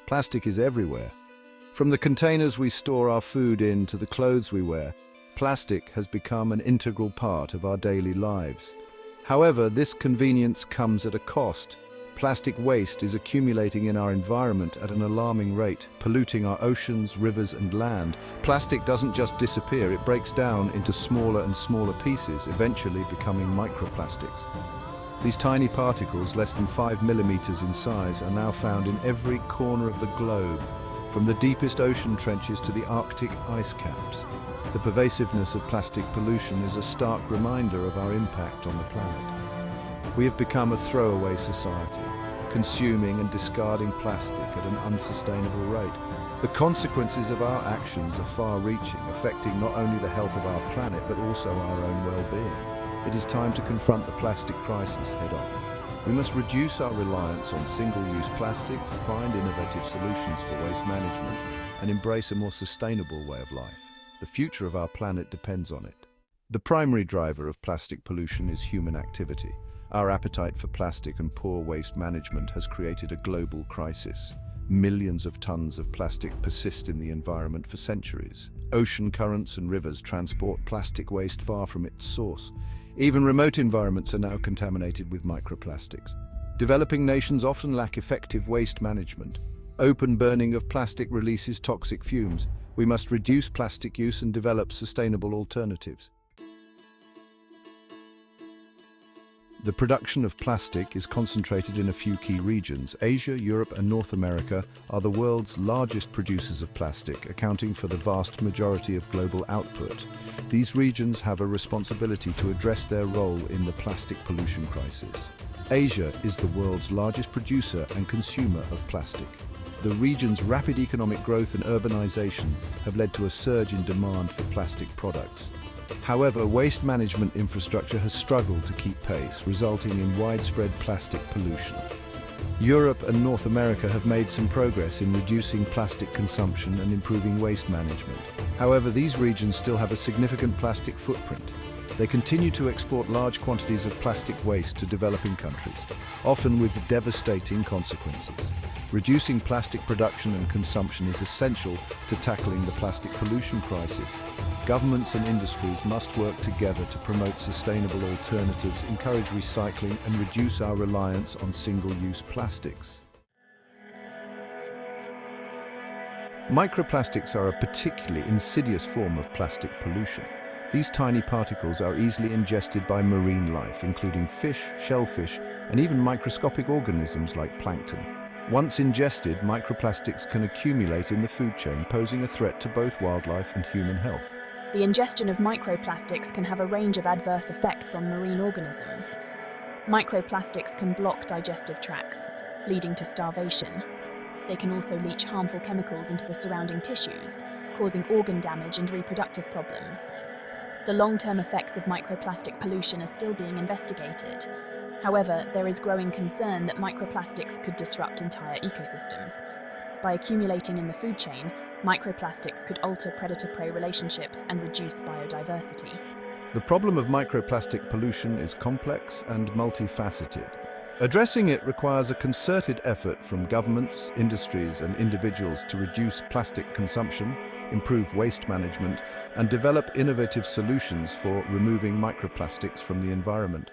Plastic is everywhere. From the containers we store our food in to the clothes we wear, plastic has become an integral part of our daily lives. However, this convenience comes at a cost. Plastic waste is accumulating in our environment at an alarming rate, polluting our oceans, rivers, and land. Plastic doesn't just disappear, it breaks down into smaller and smaller pieces, eventually becoming microplastics. These tiny particles, less than 5 millimeters in size, are now found in every corner of the globe, from the deepest ocean trenches to the Arctic ice caps. The pervasiveness of plastic pollution is a stark reminder of our impact on the planet. We have become a throwaway society, consuming and discarding plastic at an unsustainable rate. The consequences of our actions are far-reaching, affecting not only the health of our planet but also our own well-being. It is time to confront the plastic crisis head-on. We must reduce our reliance on single-use plastics, find innovative solutions for waste management, and embrace a more sustainable way of life. The future of our planet depends on it. The primary driver of plastic pollution is human activity. Our appetite for plastic and poor waste management has created a global crisis. Millions of tons of plastic persist in the environment for centuries. Ocean currents and rivers transport plastic waste far from its source. Even remote environments are now contaminated with microplastics. Developing nations often lack effective waste management. Open burning of plastic releases toxic fumes. We must reduce plastic use and develop sustainable alternatives. The production of plastic is concentrated in a few key regions. Asia, Europe, and North America are the world's largest producers of plastic, accounting for the vast majority of global output. These regions have a responsibility to address their role in the plastic pollution crisis. Asia is the world's largest producer and consumer of plastic. The region's rapid economic growth and urbanization have led to a surge in demand for plastic products. However, waste management infrastructure has struggled to keep pace, resulting in widespread plastic pollution. Europe and North America have made some progress in reducing plastic consumption and improving waste management. However, these regions still have a significant plastic footprint. They continue to export large quantities of plastic waste to developing countries, often with devastating consequences. Reducing plastic production and consumption is essential to tackling the plastic pollution crisis. Governments and industries must work together to promote sustainable alternatives, encourage recycling, and reduce our reliance on single-use plastics. Microplastics are a particularly insidious form of plastic pollution. These tiny particles are easily ingested by marine life, including fish, shellfish, and even microscopic organisms like plankton. Once ingested, microplastics can accumulate in the food chain, posing a threat to both wildlife and human health. The ingestion of microplastics can have a range of adverse effects on marine organisms. Microplastics can block digestive tracts, leading to starvation. They can also leach harmful chemicals into the surrounding tissues, causing organ damage and reproductive problems. The long-term effects of microplastic pollution are still being investigated. However, there is growing concern that microplastics could disrupt entire ecosystems. By accumulating in the food chain, microplastics could alter predator-prey relationships and reduce biodiversity. The problem of microplastic pollution is complex and multifaceted. Addressing it requires a concerted effort from governments, industries, and individuals to reduce plastic consumption, improve waste management, and develop innovative solutions for removing microplastics from the environment.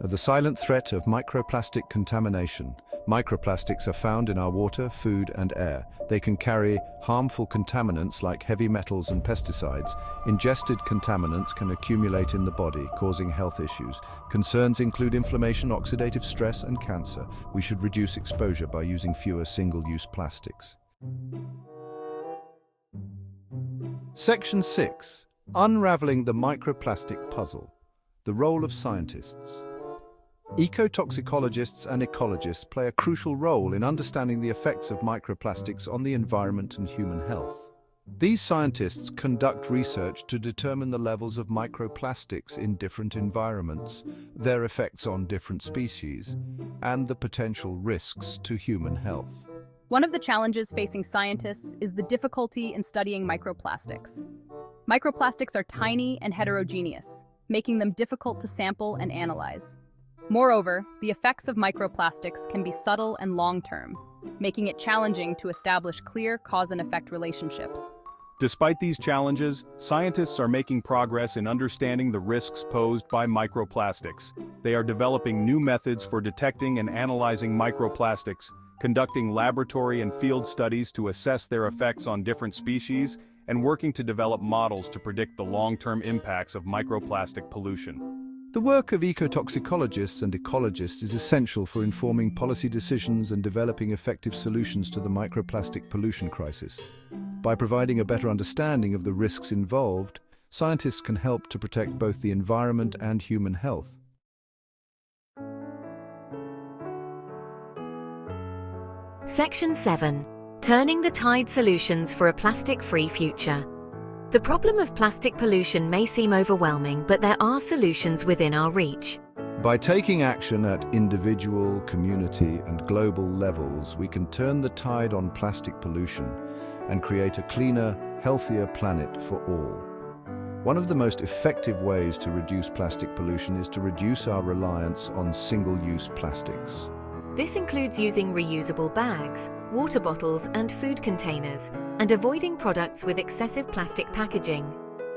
The silent threat of microplastic contamination. Microplastics are found in our water, food, and air. They can carry harmful contaminants like heavy metals and pesticides. Ingested contaminants can accumulate in the body, causing health issues. Concerns include inflammation, oxidative stress, and cancer. We should reduce exposure by using fewer single-use plastics. Section 6. Unraveling the microplastic puzzle. The role of scientists. Ecotoxicologists and ecologists play a crucial role in understanding the effects of microplastics on the environment and human health. These scientists conduct research to determine the levels of microplastics in different environments, their effects on different species, and the potential risks to human health. One of the challenges facing scientists is the difficulty in studying microplastics. Microplastics are tiny and heterogeneous, making them difficult to sample and analyze. Moreover, the effects of microplastics can be subtle and long-term, making it challenging to establish clear cause and effect relationships. Despite these challenges, scientists are making progress in understanding the risks posed by microplastics. They are developing new methods for detecting and analyzing microplastics, conducting laboratory and field studies to assess their effects on different species, and working to develop models to predict the long-term impacts of microplastic pollution. The work of ecotoxicologists and ecologists is essential for informing policy decisions and developing effective solutions to the microplastic pollution crisis. By providing a better understanding of the risks involved, scientists can help to protect both the environment and human health. Section 7. Turning the tide solutions for a plastic-free future. The problem of plastic pollution may seem overwhelming, but there are solutions within our reach. By taking action at individual, community, and global levels, we can turn the tide on plastic pollution and create a cleaner, healthier planet for all. One of the most effective ways to reduce plastic pollution is to reduce our reliance on single-use plastics. This includes using reusable bags, water bottles, and food containers, and avoiding products with excessive plastic packaging.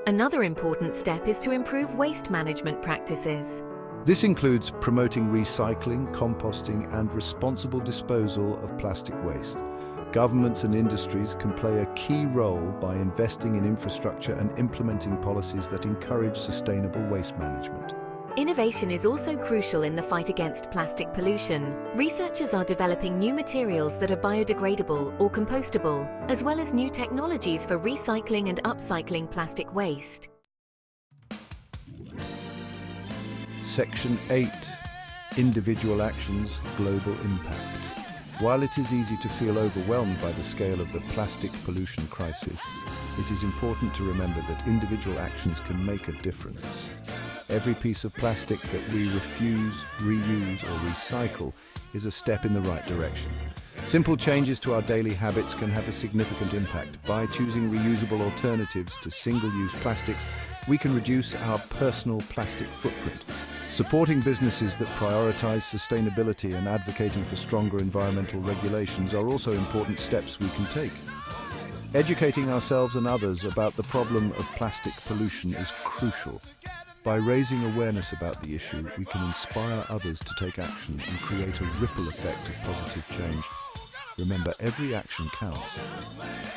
Another important step is to improve waste management practices. This includes promoting recycling, composting, and responsible disposal of plastic waste. Governments and industries can play a key role by investing in infrastructure and implementing policies that encourage sustainable waste management. Innovation is also crucial in the fight against plastic pollution. Researchers are developing new materials that are biodegradable or compostable, as well as new technologies for recycling and upcycling plastic waste. Section 8. Individual actions, global impact. While it is easy to feel overwhelmed by the scale of the plastic pollution crisis, it is important to remember that individual actions can make a difference. Every piece of plastic that we refuse, reuse, or recycle is a step in the right direction. Simple changes to our daily habits can have a significant impact. By choosing reusable alternatives to single-use plastics, we can reduce our personal plastic footprint. Supporting businesses that prioritize sustainability and advocating for stronger environmental regulations are also important steps we can take. Educating ourselves and others about the problem of plastic pollution is crucial. By raising awareness about the issue, we can inspire others to take action and create a ripple effect of positive change. Remember, every action counts.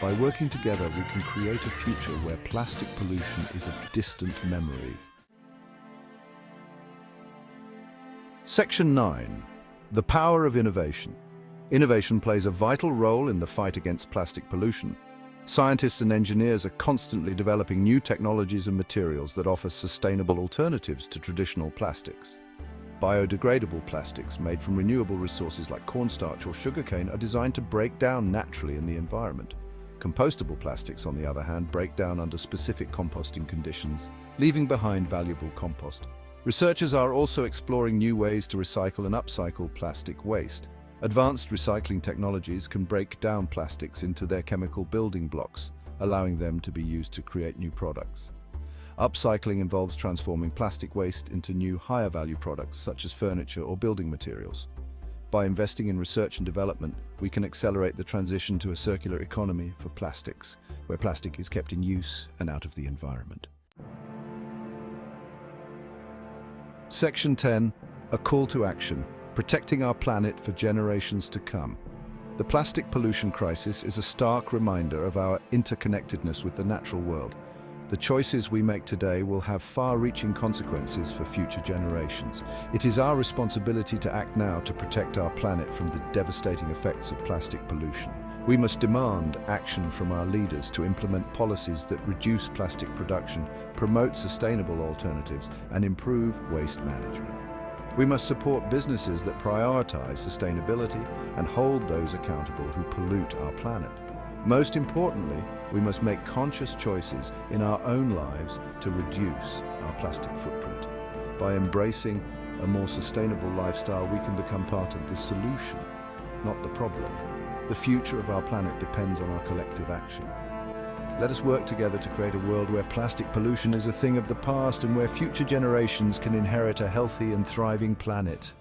By working together, we can create a future where plastic pollution is a distant memory. Section 9. The power of innovation. Innovation plays a vital role in the fight against plastic pollution. Scientists and engineers are constantly developing new technologies and materials that offer sustainable alternatives to traditional plastics. Biodegradable plastics made from renewable resources like cornstarch or sugarcane are designed to break down naturally in the environment. Compostable plastics, on the other hand, break down under specific composting conditions, leaving behind valuable compost. Researchers are also exploring new ways to recycle and upcycle plastic waste. Advanced recycling technologies can break down plastics into their chemical building blocks, allowing them to be used to create new products. Upcycling involves transforming plastic waste into new, higher-value products such as furniture or building materials. By investing in research and development, we can accelerate the transition to a circular economy for plastics, where plastic is kept in use and out of the environment. Section 10. A call to action. Protecting our planet for generations to come. The plastic pollution crisis is a stark reminder of our interconnectedness with the natural world. The choices we make today will have far-reaching consequences for future generations. It is our responsibility to act now to protect our planet from the devastating effects of plastic pollution. We must demand action from our leaders to implement policies that reduce plastic production, promote sustainable alternatives, and improve waste management. We must support businesses that prioritize sustainability and hold those accountable who pollute our planet. Most importantly, we must make conscious choices in our own lives to reduce our plastic footprint. By embracing a more sustainable lifestyle, we can become part of the solution, not the problem. The future of our planet depends on our collective action. Let us work together to create a world where plastic pollution is a thing of the past and where future generations can inherit a healthy and thriving planet.